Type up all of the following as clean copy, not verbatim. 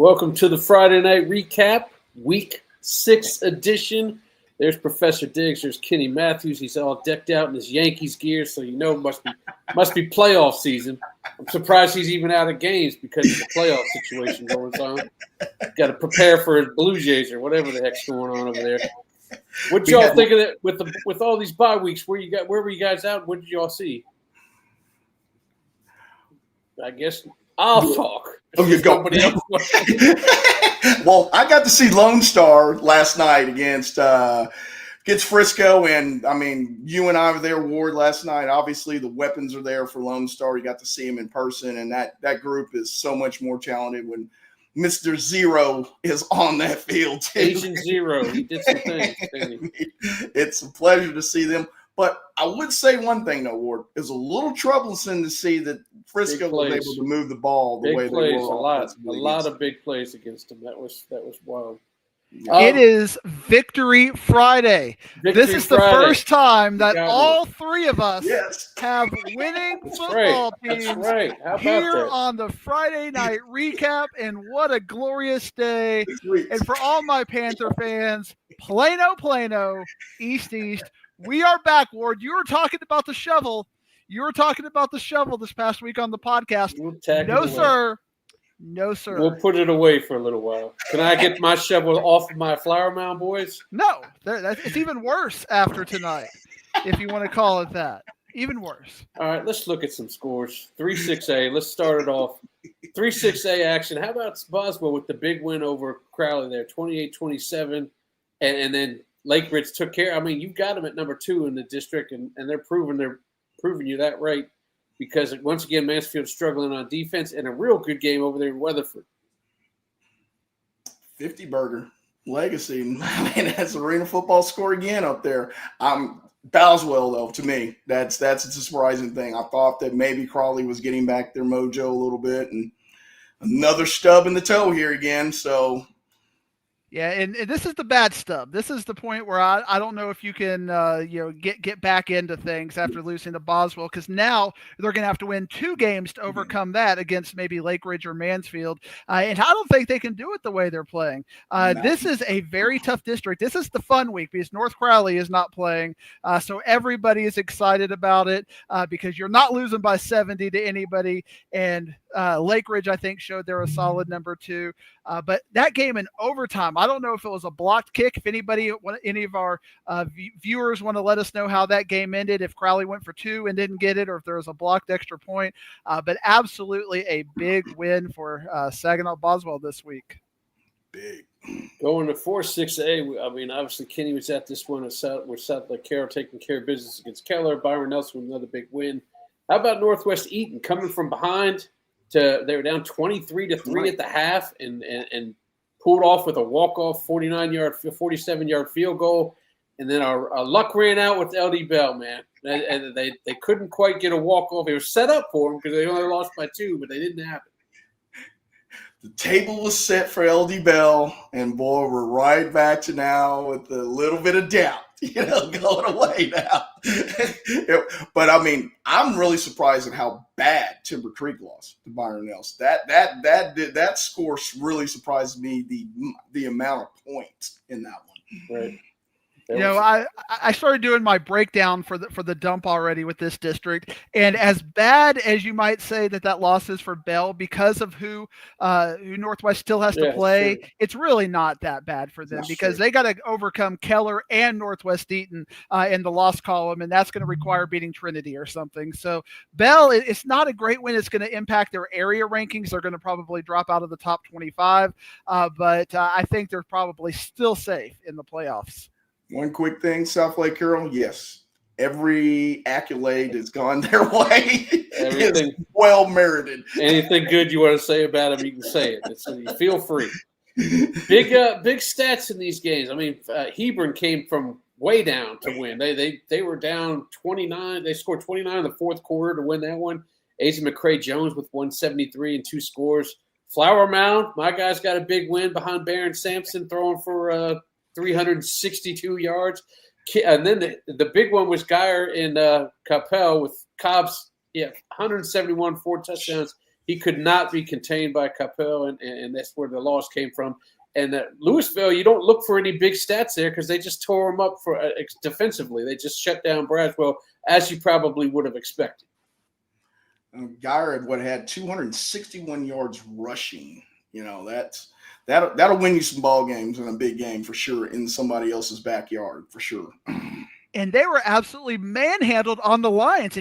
Welcome to the Friday Night Recap, Week 6 edition. There's Professor Diggs. There's Kenny Matthews. He's all decked out in his Yankees gear, so you know it must be playoff season. I'm surprised he's even out of games because of the playoff situation going on. Got to prepare for his Blue Jays or whatever the heck's going on over there. What y'all think of it with all these bye weeks? Where were you guys out? What did y'all see? I guess I'll talk. Oh, you go. Well, I got to see Lone Star last night against Frisco, and I mean, you and I were there, Ward, last night. Obviously, the weapons are there for Lone Star. You got to see him in person, and that group is so much more talented when Mr. Zero is on that field too. Agent Zero, he did some things. It's a pleasure to see them. But I would say one thing, though, Ward, it was a little troublesome to see that Frisco was able to move the ball the way they were. A lot of big plays against them. That was wild. It is Victory Friday. This is the first time that all three of us have winning football teams here on the Friday Night Recap, and what a glorious day. And for all my Panther fans, Plano, East. We are back, Ward. You were talking about the shovel. This past week on the podcast. No, sir. We'll put it away for a little while. Can I get my shovel off of my flower mound, boys? No. It's even worse after tonight, if you want to call it that. Even worse. All right, let's look at some scores. 3-6A. Let's start it off. 3-6A action. How about Boswell with the big win over Crowley there, 28-27, and then Lake Ridge took care. I mean, you've got them at number 2 in the district, and they're proving you that right, because once again, Mansfield's struggling on defense, and a real good game over there in Weatherford. 50 burger legacy. I mean, that's arena football score again up there. Boswell, though, to me, that's a surprising thing. I thought that maybe Crawley was getting back their mojo a little bit, and another stub in the toe here again. So. Yeah, and this is the bad stub. This is the point where I don't know if you can get back into things after losing to Boswell, because now they're going to have to win 2 games to overcome that against maybe Lake Ridge or Mansfield, and I don't think they can do it the way they're playing. This is a very tough district. This is the fun week because North Crowley is not playing, so everybody is excited about it because you're not losing by 70 to anybody, and Lake Ridge, I think, showed they're a solid number 2. But that game in overtime, I don't know if it was a blocked kick. If any of our viewers want to let us know how that game ended, if Crowley went for 2 and didn't get it, or if there was a blocked extra point. But absolutely a big win for Saginaw Boswell this week. Big. Going to 4-6A, I mean, obviously Kenny was at this one with South Lake Carroll taking care of business against Keller. Byron Nelson with another big win. How about Northwest Eaton coming from behind? They were down 23-3 at the half and pulled off with a walk-off 47-yard field goal. And then our luck ran out with LD Bell, man. And they couldn't quite get a walk-off. It was set up for them because they only lost by 2, but they didn't have it. The table was set for LD Bell, and boy, we're right back to now with a little bit of doubt, going away now. But I mean, I'm really surprised at how bad Timber Creek lost to Byron Nelson. That score really surprised me. The amount of points in that one. Right. I started doing my breakdown for the dump already with this district, and as bad as you might say that loss is for Bell because of who Northwest still has to play, it's really not that bad for them because they got to overcome Keller and Northwest Eaton in the loss column, and that's going to require beating Trinity or something. So Bell, it's not a great win. It's going to impact their area rankings. They're going to probably drop out of the top 25, but I think they're probably still safe in the playoffs. One quick thing, South Lake Carroll, yes. Every accolade has gone their way. Everything is well merited. Anything good you want to say about them, you can say it. So you feel free. Big stats in these games. I mean, Hebron came from way down to win. They were down 29. They scored 29 in the fourth quarter to win that one. Asa McCray Jones with 173 and 2 scores. Flower Mound, my guys got a big win behind Barron Sampson throwing for 362 yards. And then the big one was Geyer in Capel with Cobb's 171, 4 touchdowns. he could not be contained by Capel, and that's where the loss came from. And Louisville, you don't look for any big stats there because they just tore him up for defensively. They just shut down Braswell, as you probably would have expected. Geyer had 261 yards rushing. That'll win you some ball games in a big game for sure, in somebody else's backyard for sure. And they were absolutely manhandled on the Lions.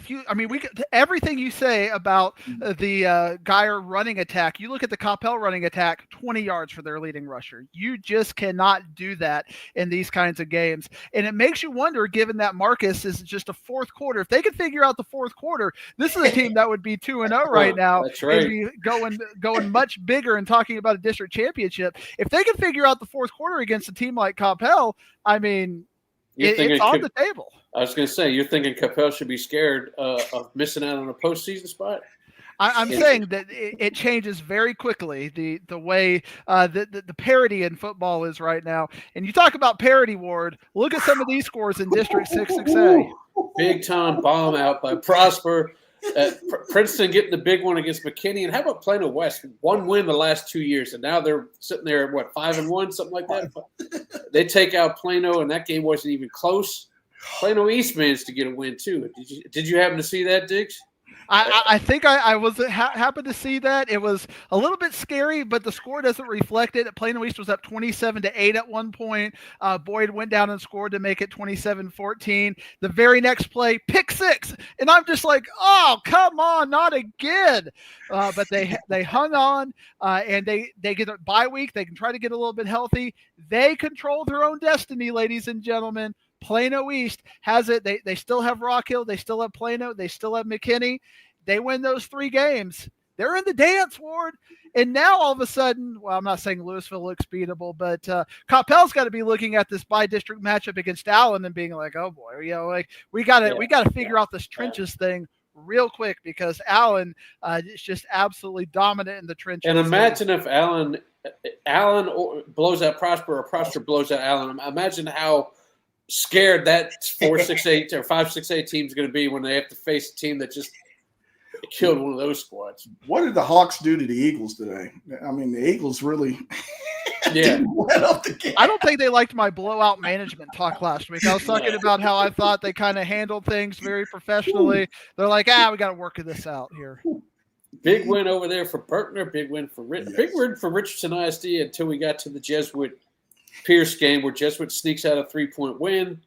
Everything you say about the Geyer running attack, you look at the Capel running attack, 20 yards for their leading rusher. You just cannot do that in these kinds of games. And it makes you wonder, given that Marcus is just a fourth quarter, if they could figure out the fourth quarter, this is a team that would be 2-0 right now. That's right. And be going much bigger and talking about a district championship. If they could figure out the fourth quarter against a team like Capel, it's on the table. I was going to say, you're thinking Capel should be scared of missing out on a postseason spot? I'm saying that it changes very quickly, the way the parity in football is right now. And you talk about parity, Ward. Look at some of these scores in District 6A. Big time bomb out by Prosper. Princeton getting the big one against McKinney. And how about Plano West? One win the last 2 years, and now they're sitting there at 5-1, something like that. They take out Plano, and that game wasn't even close. Plano East managed to get a win too. Did you happen to see that, Diggs? I think I was happened to see that. It was a little bit scary, but the score doesn't reflect it. Plano East was up 27-8 at one point. Boyd went down and scored to make it 27-14. The very next play, pick six, and I'm just like, oh, come on, not again. But they hung on, and they get a bye week. They can try to get a little bit healthy. They control their own destiny, ladies and gentlemen. Plano East has it. They still have Rock Hill. They still have Plano. They still have McKinney. They win those 3 games. They're in the dance, Ward. And now all of a sudden, well, I'm not saying Louisville looks beatable, but Capel's got to be looking at this bi-district matchup against Allen and being like, oh boy, we got to figure out this trenches thing real quick, because Allen is just absolutely dominant in the trenches. And imagine if Allen blows out Prosper, or Prosper blows out Allen. Imagine how scared that 4-6-8 or 5-6-8 team is going to be when they have to face a team that just killed one of those squads. What did the Hawks do to the Eagles today? The Eagles really went up the game. I don't think they liked my blowout management talk last week. I was talking about how I thought they kind of handled things very professionally. They're like, we got to work this out here. Big win over there for Berkner. Big win for Richardson ISD until we got to the Jesuit Pierce game, where Jesuit sneaks out a 3-point win.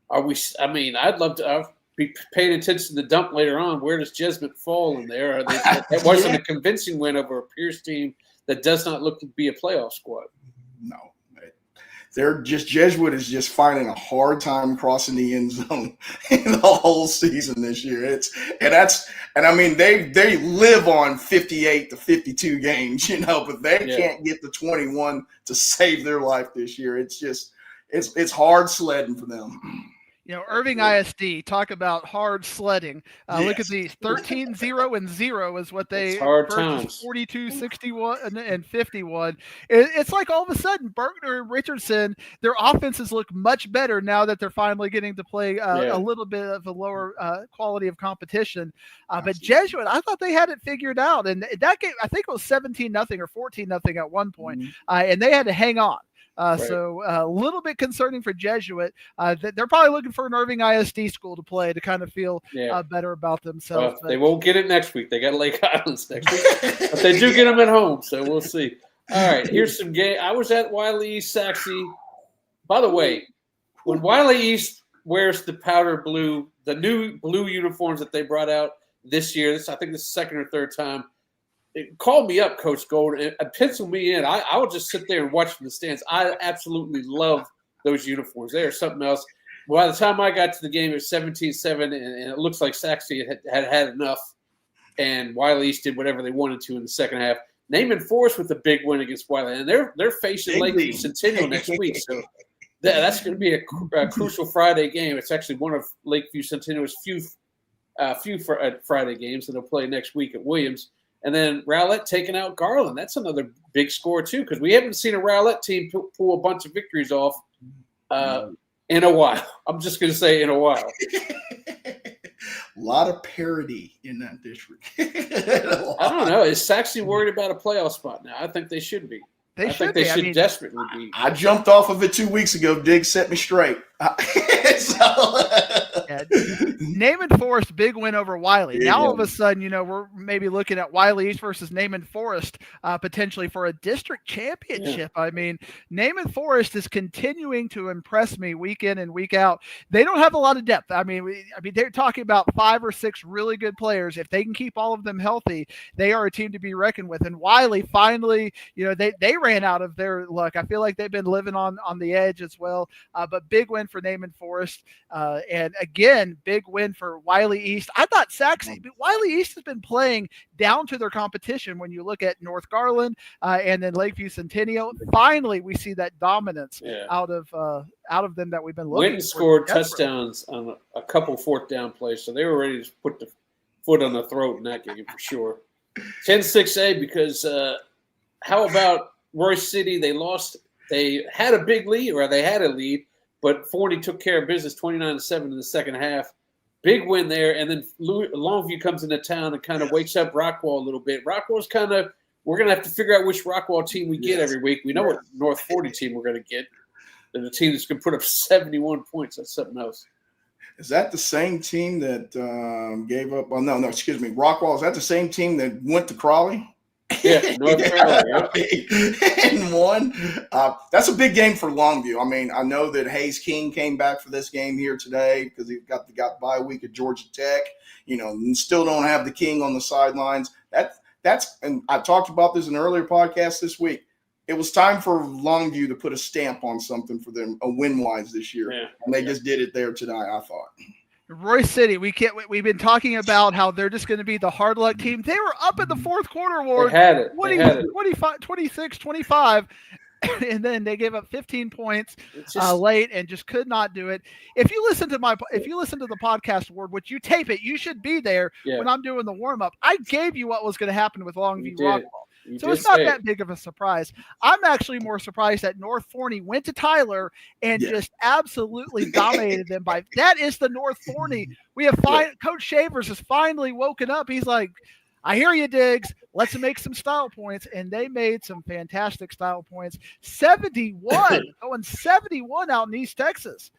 I'd love to be paying attention to the dump later on. Where does Jesuit fall in there? It wasn't a convincing win over a Pierce team that does not look to be a playoff squad. No. Jesuit is just finding a hard time crossing the end zone in the whole season this year. They live on 58 to 52 games, but they can't get the 21 to save their life this year. It's hard sledding for them. Irving ISD, talk about hard sledding. Look at these 13-0-0 is what they versus 42-61 and 51. It's like all of a sudden Berkner and Richardson, their offenses look much better now that they're finally getting to play a little bit of a lower quality of competition. But Jesuit, I thought they had it figured out. And that game, I think it was 17-0 or 14-0 at one point, and they had to hang on. So a little bit concerning for Jesuit. They're probably looking for an Irving ISD school to play to kind of feel better about themselves. They won't get it next week. They got Lake Islands next week. But they do get them at home, so we'll see. All right, here's some game. I was at Wiley East Saxe. By the way, when Wiley East wears the powder blue, the new blue uniforms that they brought out this year, I think this is the second or third time, call me up, Coach Gold, and pencil me in. I would just sit there and watch from the stands. I absolutely love those uniforms. They are something else. By the time I got to the game, it was 17-7, and it looks like Saxe had enough, and Wiley East did whatever they wanted to in the second half. Naaman Forest with a big win against Wiley, and they're facing Lakeview Centennial next week, so that's going to be a crucial Friday game. It's actually one of Lakeview Centennial's few Friday games that they'll play next week at Williams. And then Rowlett taking out Garland. That's another big score, too, because we haven't seen a Rowlett team pull a bunch of victories off in a while. I'm just going to say in a while. lot of parity in that district. I don't know. Is Saxony worried about a playoff spot now? I think they should be. I think they should desperately be. I jumped off of it 2 weeks ago. Diggs set me straight. Naaman Forest, big win over Wiley. Yeah. Now all of a sudden, we're maybe looking at Wiley East versus Naaman Forest potentially for a district championship. Yeah. I mean, Naaman Forest is continuing to impress me week in and week out. They don't have a lot of depth. I mean, they're talking about 5 or 6 really good players. If they can keep all of them healthy, they are a team to be reckoned with. And Wiley finally, they ran out of their luck. I feel like they've been living on the edge as well. But big win for Naaman Forest. And again, big win for Wiley East. I thought Wiley East has been playing down to their competition when you look at North Garland and then Lakeview Centennial. Finally, we see that dominance out of them that we've been looking for. Witten scored touchdowns on a couple 4th down plays, so they were ready to put the foot on the throat in that game for sure. 10-6A because how about Royce City? They lost. They had a big lead, or they had a lead, but Forney took care of business 29-7 in the second half. Big win there, and then Longview comes into town and kind of wakes up Rockwall a little bit. Rockwall's kind of – we're going to have to figure out which Rockwall team we get every week. We know what North 40 team we're going to get. And the team that's going to put up 71 points. That's something else. Is that the same team that gave up – no, excuse me. Rockwall, is that the same team that went to Crawley? Yeah, North Carolina. And won. That's a big game for Longview. I mean, I know that Hayes King came back for this game here today because he got bye week at Georgia Tech. Still don't have the King on the sidelines. That's and I talked about this in an earlier podcast this week. It was time for Longview to put a stamp on something for them, win-wise this year, and they just did it there tonight. I thought. Royce City, we've been talking about how they're just going to be the hard luck team. They were up in the 4th quarter, Ward. They had it. 26, 25, and then they gave up 15 points late and just could not do it. If you listen to the podcast, Ward, which you tape it, you should be there when I'm doing the warm up. I gave you what was going to happen with Longview Rockwall. So it's not that big of a surprise. I'm actually more surprised that North Forney went to Tyler and just absolutely dominated them. That is the North Forney. We have Coach Shavers has finally woken up. He's like, I hear you, Diggs. Let's make some style points. And they made some fantastic style points. 71, going 71 out in East Texas.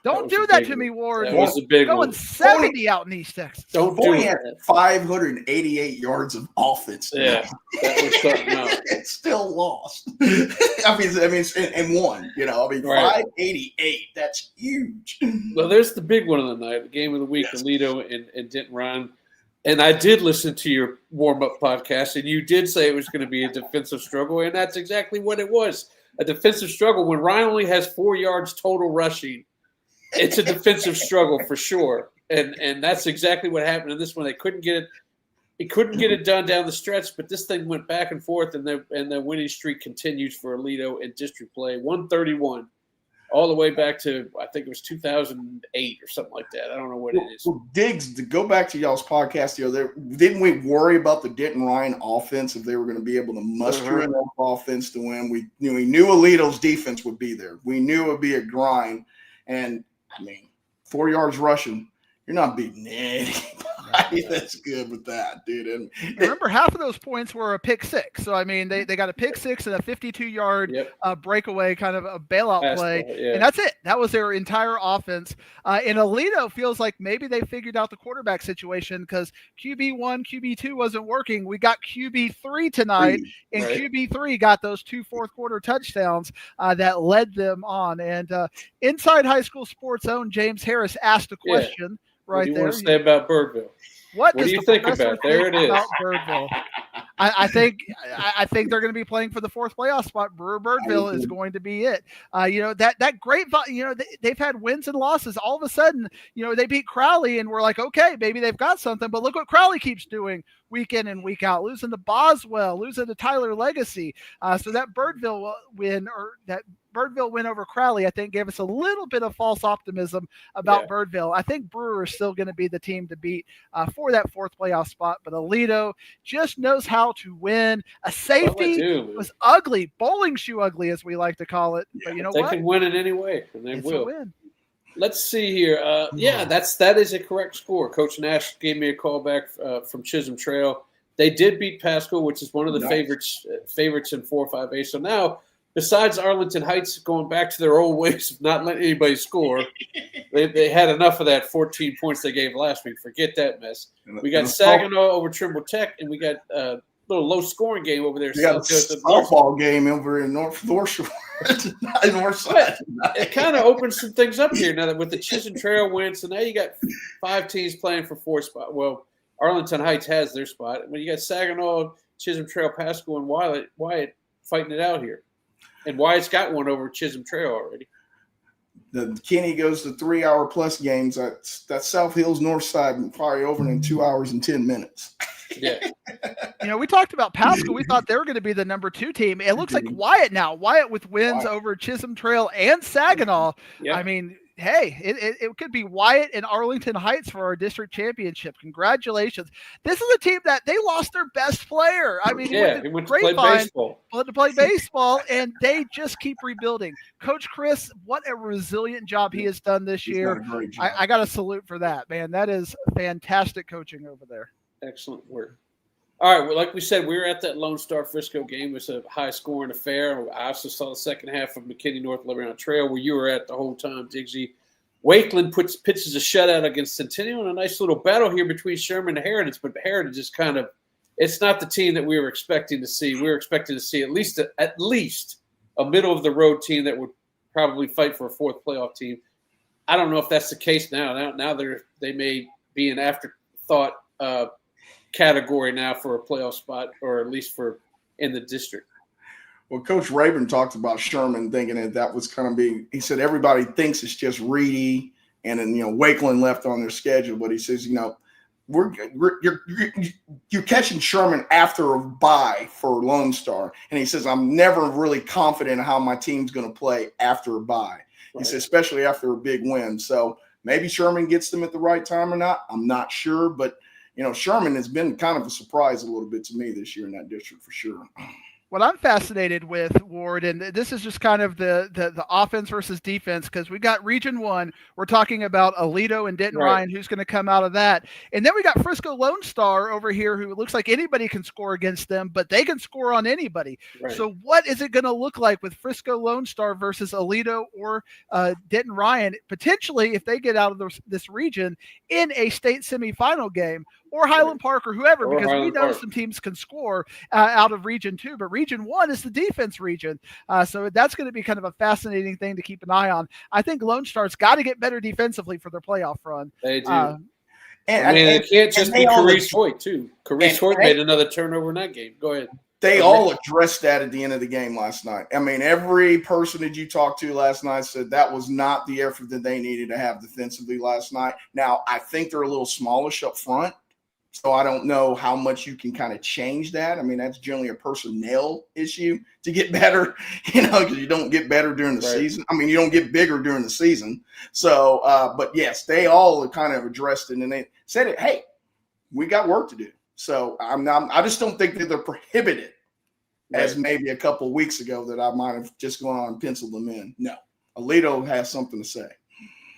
Don't do that to me, Ward. That was a big one. 70 out in East Texas. Forney had 588 yards of offense. Yeah, that was something else. It's still lost. I mean, and won. 588. That's huge. Well, there's the big one of the night, the game of the week, Aledo and Denton Ryan. And I did listen to your warm-up podcast, and you did say it was going to be a defensive struggle, and that's exactly what it was. A defensive struggle. When Ryan only has 4 yards total rushing, it's a defensive struggle for sure. And that's exactly what happened in this one. They couldn't get it. He couldn't get it done down the stretch, but this thing went back and forth, and the winning streak continues for Aledo in district play, 131. All the way back to, I think it was 2008 or something like that. I don't know what it is. Well, Diggs, to go back to y'all's podcast, didn't we worry about the Denton Ryan offense if they were going to be able to muster enough offense to win? We knew Aledo's defense would be there. We knew it would be a grind. And, 4 yards rushing, you're not beating anybody that's good with that, dude. And remember, half of those points were a pick six. So, they got a pick six and a 52-yard breakaway kind of a bailout play. And that's it. That was their entire offense. And Aledo feels like maybe they figured out the quarterback situation because QB1, QB2 wasn't working. We got QB3 tonight, and QB3 got those 2 fourth-quarter touchdowns that led them on. And Inside High School Sports' own James Harris asked a question. What do you want to say about Birdville? What do you think about? There it is. Birdville? I think they're going to be playing for the 4th playoff spot. Birdville is going to be it. That great. They've had wins and losses. All of a sudden, they beat Crowley, and we're like, okay, maybe they've got something. But look what Crowley keeps doing week in and week out, losing to Boswell, losing to Tyler Legacy. So that Birdville win over Crowley, I think, gave us a little bit of false optimism about Birdville. I think Brewer is still going to be the team to beat for that 4th playoff spot. But Aledo just knows how to win. A safety was ugly, bowling shoe ugly, as we like to call it. But you know they can win it anyway, and they will. Win. Let's see here. Yeah, that is a correct score. Coach Nash gave me a call back from Chisholm Trail. They did beat Pasco, which is one of the favorites in 4-5A. So now, besides Arlington Heights going back to their old ways of not letting anybody score, they had enough of that 14 points they gave last week. Forget that mess. We got Saginaw over Trimble Tech, and we got a little low-scoring game over there. We got a softball game over in North Shore. North side. It kind of opens some things up here now that with the Chisholm Trail win. So now you got 5 teams playing for 4 spots. Well, Arlington Heights has their spot. But you got Saginaw, Chisholm Trail, Pasco, and Wyatt fighting it out here. And Wyatt's got one over Chisholm Trail already. The Kenny goes to 3-hour-plus games. That's South Hills North Side, and probably over in 2 hours and 10 minutes. Yeah. We talked about Pasco. We thought they were going to be the number 2 team. It looks like Wyatt now. Wyatt with wins over Chisholm Trail and Saginaw. Yeah. I mean, hey, it could be Wyatt and Arlington Heights for our district championship. Congratulations. This is a team that they lost their best player. I mean, he went to play baseball. And they just keep rebuilding. Coach Chris, what a resilient job he has done this year. I got to salute for that, man. That is fantastic coaching over there. Excellent work. All right, well, like we said, we were at that Lone Star Frisco game. It was a high-scoring affair. I also saw the second half of McKinney North Liberty Trail where you were at the whole time, Diggsy. Wakeland pitches a shutout against Centennial and a nice little battle here between Sherman and Heritage, but Heritage is kind of – it's not the team that we were expecting to see. We were expecting to see at least a middle-of-the-road team that would probably fight for a 4th playoff team. I don't know if that's the case now. Now they may be an afterthought category now for a playoff spot, or at least for in the district. Well, Coach Rayburn talked about Sherman thinking that was kind of being – he said everybody thinks it's just Reedy and then, Wakeland left on their schedule. But he says, you're catching Sherman after a bye for Lone Star. And he says, I'm never really confident in how my team's going to play after a bye. Right. He said, especially after a big win. So maybe Sherman gets them at the right time or not. I'm not sure. But, Sherman has been kind of a surprise a little bit to me this year in that district for sure. What I'm fascinated with, Ward, and this is just kind of the offense versus defense, because we got Region 1. We're talking about Aledo and Denton Ryan, who's going to come out of that. And then we got Frisco Lone Star over here, who looks like anybody can score against them, but they can score on anybody. Right. So what is it going to look like with Frisco Lone Star versus Aledo or Denton Ryan, potentially, if they get out of this region, in a state semifinal game? Or Highland Park or whoever, because we know some teams can score out of Region 2, but Region 1 is the defense region. So that's going to be kind of a fascinating thing to keep an eye on. I think Lone Star's got to get better defensively for their playoff run. They do. It can't just be Carice Hoyt, too. Carice Hoyt made another turnover in that game. Go ahead. They all addressed that at the end of the game last night. I mean, every person that you talked to last night said that was not the effort that they needed to have defensively last night. Now, I think they're a little smallish up front. So I don't know how much you can kind of change that. I mean, that's generally a personnel issue to get better, because you don't get better during the season. I mean, you don't get bigger during the season. So, but yes, they all kind of addressed it and they said it. Hey, we got work to do. So I just don't think that they're prohibited as maybe a couple of weeks ago that I might have just gone on and penciled them in. No, Aledo has something to say.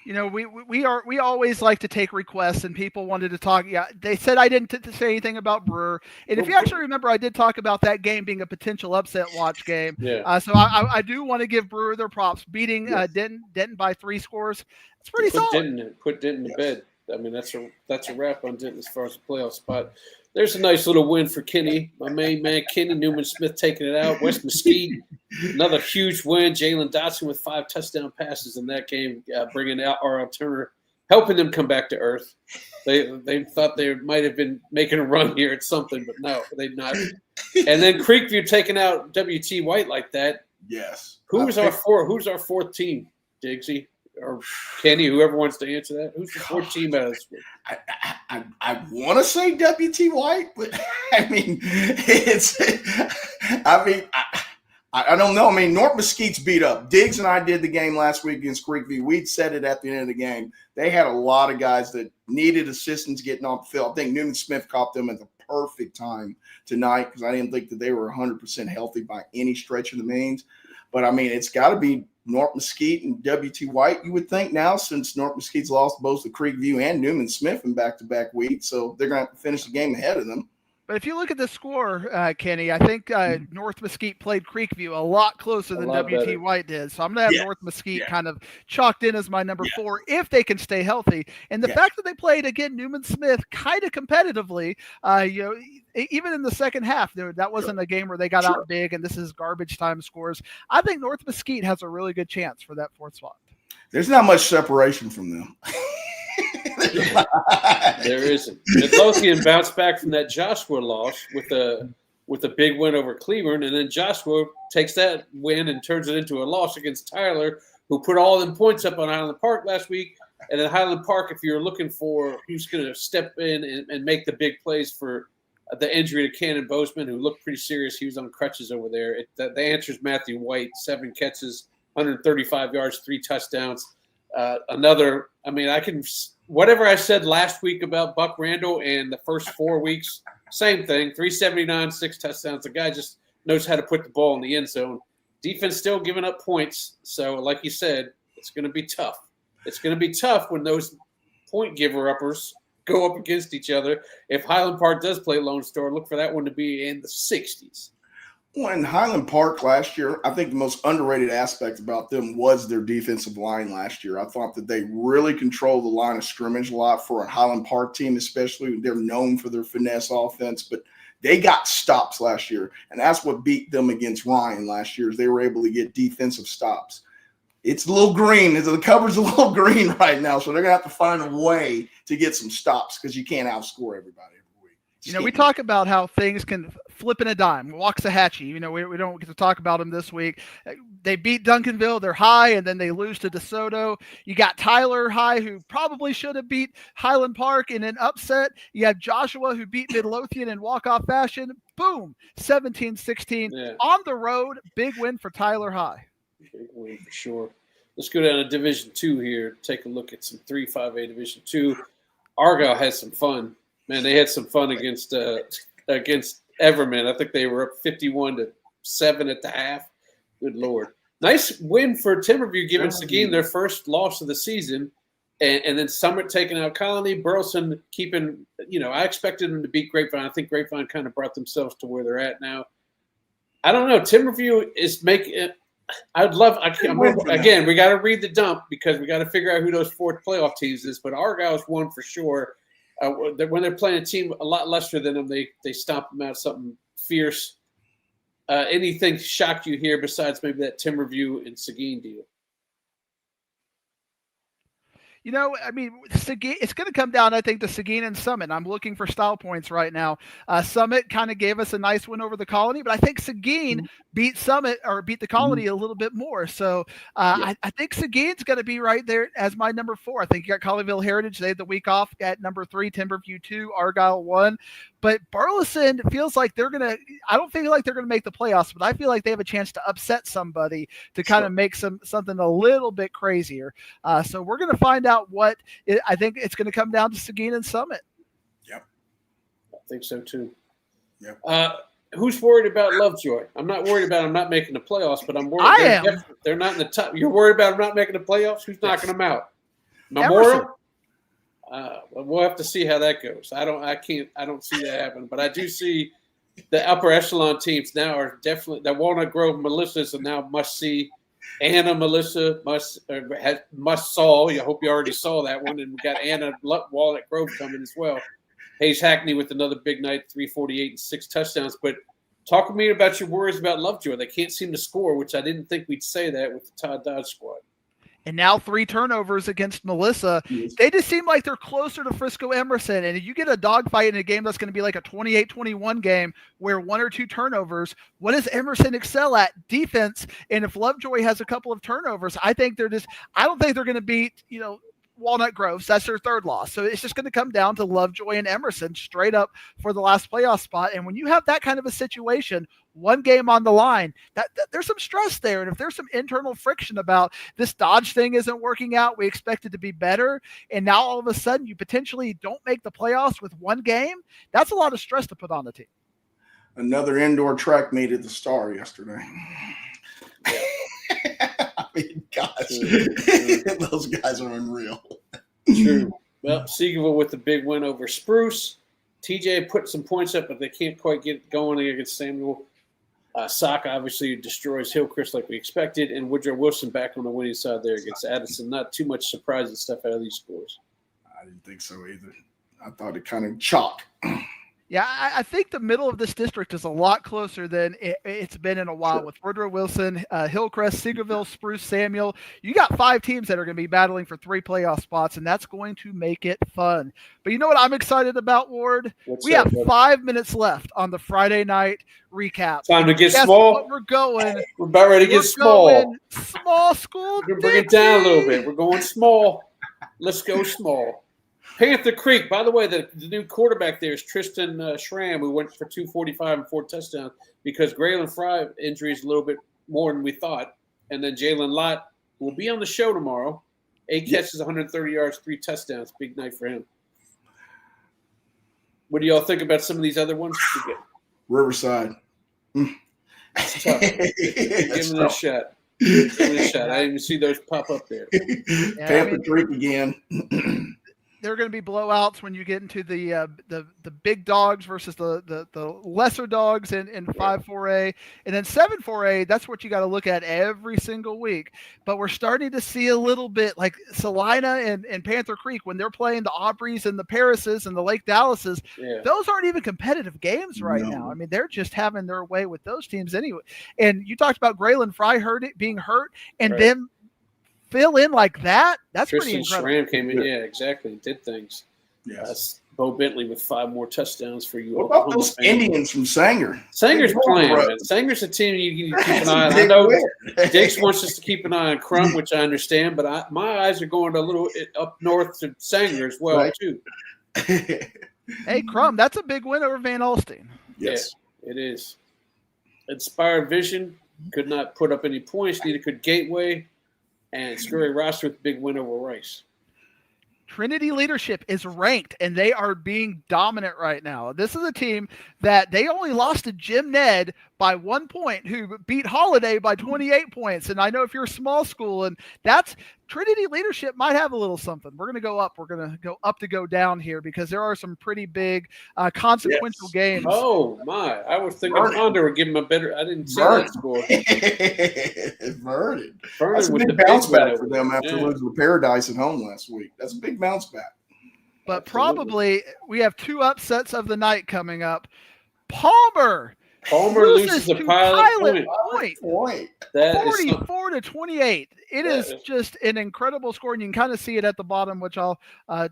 We always like to take requests, and people wanted to talk. Yeah, they said I didn't say anything about Brewer, and if you actually remember, I did talk about that game being a potential upset watch game. Yeah. So I do want to give Brewer their props, beating Denton by 3 scores. It's pretty solid. Put Denton to bed. I mean, that's a wrap on Denton as far as the playoff spot. There's a nice little win for Kenny, my main man, Kenny Newman Smith taking it out. West Mesquite, another huge win. Jalen Dotson with 5 touchdown passes in that game, bringing out R.L. Turner, helping them come back to earth. They thought they might have been making a run here at something, but no, they've not. And then Creekview taking out W.T. White like that. Yes. Who's our 4th team, Diggsy? Or Kenny, whoever wants to answer that. Who's the 4th team out of this week? I want to say W.T. White, but I mean, I don't know. I mean, North Mesquite's beat up. Diggs and I did the game last week against Creekview. We'd said it at the end of the game. They had a lot of guys that needed assistance getting off the field. I think Newman Smith caught them at the perfect time tonight because I didn't think that they were 100% healthy by any stretch of the means. But, I mean, it's got to be North Mesquite and W.T. White, you would think now, since North Mesquite's lost both to Creekview and Newman Smith in back-to-back weeks, so they're going to have to finish the game ahead of them. But if you look at the score, Kenny, I think North Mesquite played Creekview a lot closer than W.T. White did. So I'm going to have North Mesquite kind of chalked in as my number 4 if they can stay healthy. And the fact that they played, again, Newman Smith kind of competitively, even in the second half, that wasn't a game where they got out big and this is garbage time scores. I think North Mesquite has a really good chance for that 4th spot. There's not much separation from them. There isn't. Midlothian bounced back from that Joshua loss with a big win over Cleburne, and then Joshua takes that win and turns it into a loss against Tyler, who put all them points up on Highland Park last week. And at Highland Park, if you're looking for who's going to step in and make the big plays for the injury to Cannon Bozeman, who looked pretty serious, he was on crutches over there. The answer is Matthew White, 7 catches, 135 yards, 3 touchdowns. Whatever I said last week about Buck Randall and the first 4 weeks, same thing, 379, 6 touchdowns. The guy just knows how to put the ball in the end zone. Defense still giving up points. So like you said, it's going to be tough. It's going to be tough when those point giver-uppers go up against each other. If Highland Park does play Lone Star, look for that one to be in the 60s. Well, in Highland Park last year, I think the most underrated aspect about them was their defensive line last year. I thought that they really controlled the line of scrimmage a lot for a Highland Park team, especially. They're known for their finesse offense, but they got stops last year, and that's what beat them against Ryan last year is they were able to get defensive stops. It's a little green. The cover's a little green right now, so they're going to have to find a way to get some stops because you can't outscore everybody. We talk about how things can flip in a dime. Waxahachie, we don't get to talk about them this week. They beat Duncanville. They're high, and then they lose to DeSoto. You got Tyler high, who probably should have beat Highland Park in an upset. You have Joshua, who beat Midlothian in walk-off fashion. Boom, 17-16 on the road. Big win for Tyler High. Big win for sure. Let's go down to Division II here. Take a look at some 3-5A Division II. Argyle had some fun. Man, they had some fun against Everman. I think they were up 51-7 at the half. Good Lord. Nice win for Timberview, giving Seguin their first loss of the season. And then Summit taking out Colony. Burleson keeping, I expected them to beat Grapevine. I think Grapevine kind of brought themselves to where they're at now. I don't know. Timberview is making it. Again, we got to read the dump because we got to figure out who those 4th playoff teams is. But Argyle's one for sure. When they're playing a team a lot lesser than them, they stomp them out something fierce. Anything shocked you here besides maybe that Timberview and Seguin deal? Seguin, it's going to come down, I think, to Seguin and Summit. I'm looking for style points right now. Summit kind of gave us a nice win over the Colony, but I think Seguin beat the Colony a little bit more. So I think Seguin's going to be right there as my number 4. I think you got Colleyville Heritage. They had the week off at number 3, Timberview 2, Argyle 1. But Burleson feels like I don't feel like they're going to make the playoffs, but I feel like they have a chance to upset somebody to kind of make something a little bit crazier. So we're going to find out I think it's going to come down to Seguin and Summit. Yep. I think so too. Yep. Who's worried about Lovejoy? I'm not worried about them not making the playoffs, but I'm worried. They're not in the top. You're worried about them not making the playoffs? Who's knocking them out? Memorial? We'll have to see how that goes. I don't see that happen, but I do see the upper echelon teams now are definitely the Walnut Grove Melissas are now must see. Anna Melissa must saw. I hope you already saw that one, and we got Anna Walnut Grove coming as well. Hayes Hackney with another big night, 348 and 6 touchdowns. But talk to me about your worries about Lovejoy. They can't seem to score, which I didn't think we'd say that with the Todd Dodge squad. And now 3 turnovers against Melissa. Yes. They just seem like they're closer to Frisco Emerson. And if you get a dogfight in a game that's going to be like a 28-21 game where 1 or 2 turnovers, what does Emerson excel at? Defense. And if Lovejoy has a couple of turnovers, I don't think they're going to beat, Walnut Grove. That's their 3rd loss. So it's just going to come down to Lovejoy and Emerson straight up for the last playoff spot. And when you have that kind of a situation, 1 game on the line, that there's some stress there. And if there's some internal friction about this Dodge thing isn't working out, we expect it to be better. And now all of a sudden you potentially don't make the playoffs with 1 game. That's a lot of stress to put on the team. Another indoor track meet at the Star yesterday. mean, gosh, True. those guys are unreal. True. Well, Seagoville with the big win over Spruce. TJ put some points up, but they can't quite get going against Samuel. Sock obviously destroys Hillcrest like we expected, and Woodrow Wilson back on the winning side there against Addison. Not too much surprising stuff out of these scores. I didn't think so either. I thought it kind of chalk. Yeah, I think the middle of this district is a lot closer than it's been in a while with Woodrow Wilson, Hillcrest, Seagoville, Spruce, Samuel. You got 5 teams that are going to be battling for 3 playoff spots, and that's going to make it fun. But you know what I'm excited about, Ward? We have 5 minutes left on the Friday night recap. Time to get Guess small. what we're going. We're about ready to get small. Small school. We're going to bring it down a little bit. We're going small. Let's go small. Panther Creek, by the way, the new quarterback there is Tristan Schramm, who went for 245 and 4 touchdowns because Graylin Fry injury is a little bit more than we thought. And then Jalen Lott will be on the show tomorrow. 8 catches, 130 yards, 3 touchdowns. Big night for him. What do y'all think about some of these other ones? Riverside. It's tough. Give them a shot. Give them a shot. I didn't even see those pop up there. Panther Creek again. There are going to be blowouts when you get into the big dogs versus the lesser dogs in 5-4A. And then 7-4A, that's what you got to look at every single week. But we're starting to see a little bit like Salina and Panther Creek when they're playing the Aubreys and the Parises and the Lake Dallases. Yeah. Those aren't even competitive games right now. I mean, they're just having their way with those teams anyway. And you talked about Graylin Fry being hurt and then fill in like that. That's Tristan pretty incredible. Schramm came in, exactly. Did things. Yes. Bo Bentley with 5 more touchdowns for you. What about those Indians from Sanger? Sanger's playing, man. Sanger's a team you can keep an eye on. I know Jakes wants us to keep an eye on Crum, which I understand, but my eyes are going a little up north to Sanger as well, too. Hey, Crum, that's a big win over Van Alstyne. Yes. Yeah, it is. Inspired Vision could not put up any points. Neither could Gateway. And Scurry Roster with a big win over Rice. Trinity Leadership is ranked, and they are being dominant right now. This is a team that they only lost to Jim Ned by 1 point, who beat Holiday by 28 points. And I know if you're a small school, and that's Trinity Leadership might have a little something. We're going to go up. We're going to go up to go down here because there are some pretty big consequential games. Oh, my. I was thinking Honda would give him a better – I didn't see that score. Vernon. That's a big bounce back for them after losing to Paradise at home last week. That's a big bounce back. But probably we have 2 upsets of the night coming up. Palmer loses the Pilot point. That 44 to 28. It is just an incredible score, and you can kind of see it at the bottom, which I'll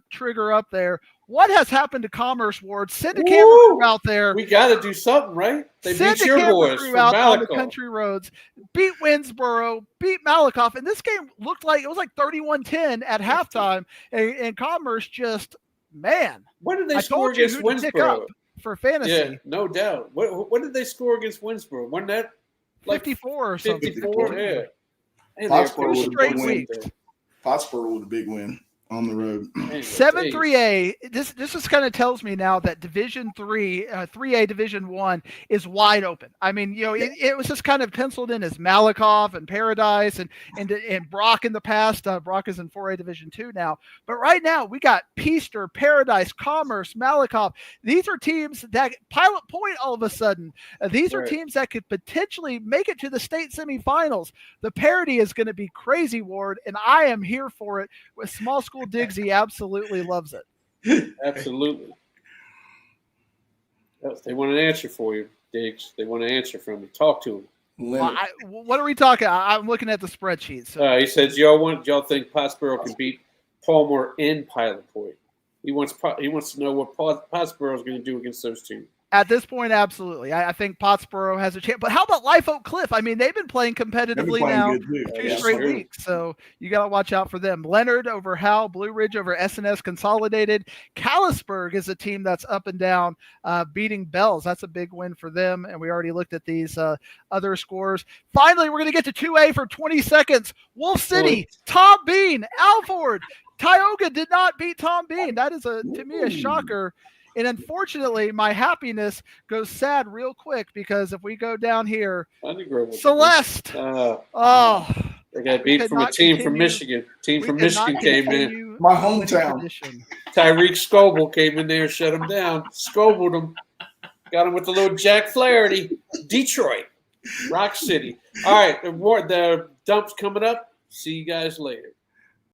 trigger up there. What has happened to Commerce, Ward? Send a camera crew out there. We got to do something, right? They beat your boys from out Malakoff. On the country roads, beat Winsboro, beat Malakoff, and this game looked like it was like 31-10 at halftime, and Commerce just, man. What did they score against Winsboro? For fantasy. Yeah, no doubt. What did they score against Winsboro? Wasn't that like 54 or something? 54, yeah. Pottsboro with a big win on the road. 7-3A. This just kind of tells me now that Division 3A Division 1 is wide open. I mean, it was just kind of penciled in as Malakoff and Paradise and Brock in the past. Brock is in 4A Division 2 now. But right now we got Peaster, Paradise, Commerce, Malakoff. These are teams that Pilot Point all of a sudden. These are teams that could potentially make it to the state semifinals. The parity is going to be crazy, Ward, and I am here for it. With small school Diggsy absolutely loves it. Absolutely. They want an answer for you, Diggs. They want an answer from you. Talk to them. Well, what are we talking? I'm looking at the spreadsheet. So. He says y'all think Pottsboro can beat Palmer in Pilot Point. He wants to know what Pottsboro is going to do against those two. At this point, absolutely. I think Pottsboro has a chance. But how about Live Oak Cliff? I mean, they've been playing competitively now 2 straight weeks. So you got to watch out for them. Leonard over Howell, Blue Ridge over SNS Consolidated. Callisburg is a team that's up and down, beating Bells. That's a big win for them. And we already looked at these other scores. Finally, we're going to get to 2A for 20 seconds. Wolf City, Tom Bean, Alford. Tioga did not beat Tom Bean. That is, to me, a shocker. And unfortunately, my happiness goes sad real quick because if we go down here, Celeste. They got beat from a team from Michigan. Team from Michigan came in. My hometown. Tyreek Scoble came in there, shut him down, scobled him, got him with the little Jack Flaherty. Detroit, Rock City. All right, the dump's coming up. See you guys later.